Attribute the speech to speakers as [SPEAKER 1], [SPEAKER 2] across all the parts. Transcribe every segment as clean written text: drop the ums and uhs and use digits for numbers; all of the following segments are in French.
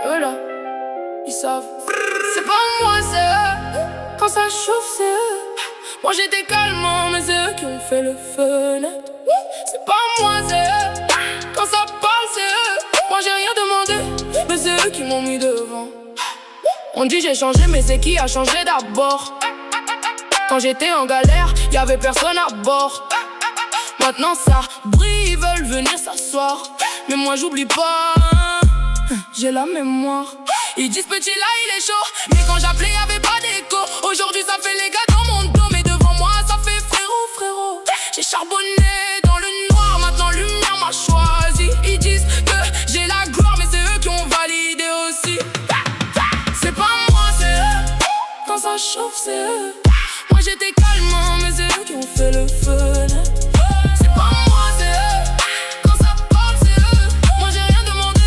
[SPEAKER 1] eux là, ils savent. C'est pas moi, c'est eux. Quand ça chauffe, c'est eux. Moi j'étais calmant, mais c'est eux qui ont fait le feu net. C'est pas moi, c'est eux. Quand ça parle, c'est eux. Moi j'ai rien demandé, mais c'est eux qui m'ont mis devant. On dit j'ai changé, mais c'est qui a changé d'abord? Quand j'étais en galère, y'avait personne à bord. Maintenant ça brille, ils veulent venir s'asseoir. Mais moi j'oublie pas, j'ai la mémoire. Ils disent petit là il est chaud, mais quand j'appelais y'avait pas d'écho. Aujourd'hui ça fait les gars dans mon dos, mais devant moi ça fait frérot, frérot. J'ai charbonné dans le noir, maintenant lumière m'a choisi. Ils disent que j'ai la gloire, mais c'est eux qui ont validé aussi. C'est pas moi, c'est eux. Quand ça chauffe, c'est eux. Moi j'étais calmant, mais c'est eux qui ont fait le feu. C'est pas moi, c'est eux. Quand ça parle, c'est eux. Moi j'ai rien demandé,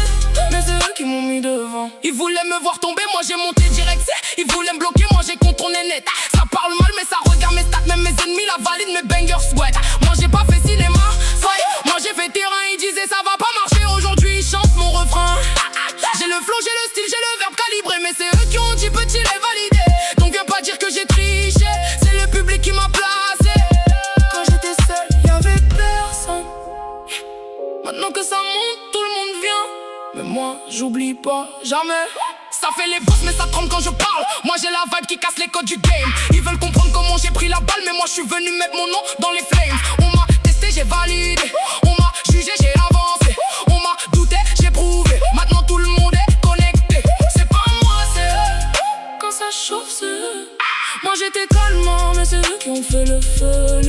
[SPEAKER 1] mais c'est eux qui m'ont mis devant. Ils voulaient me voir tomber, moi j'ai monté direct. Ils voulaient me bloquer, moi j'ai contourné net. Ça parle mal, mais ça regarde mes stats. Même mes ennemis la valident, mes bangers sweat. Moi j'ai pas fait cinéma, moi j'ai fait terrain. Ils disaient ça va pas marcher, aujourd'hui ils chantent mon refrain. J'ai le flow, j'ai le style, j'ai le verbe calibré, mais c'est eux qui ont dit petit les validé. Donc viens pas dire que j'ai triché, c'est le public qui m'a placé. Quand j'étais seul, y'avait personne. Maintenant que ça monte, tout le monde vient. Mais moi, j'oublie pas, jamais. Ça fait les boss, mais ça tremble quand je parle. Moi j'ai la vibe qui casse les codes du game. Ils veulent comprendre comment j'ai pris la balle, mais moi je suis venu mettre mon nom dans les flames. On m'a testé, j'ai validé. On m'a jugé, j'ai avancé. On m'a douté, j'ai prouvé. Maintenant tout le monde est connecté. C'est pas moi, c'est eux. Quand ça chauffe, c'est eux. Moi j'étais calmant, mais c'est eux qui ont fait le feu.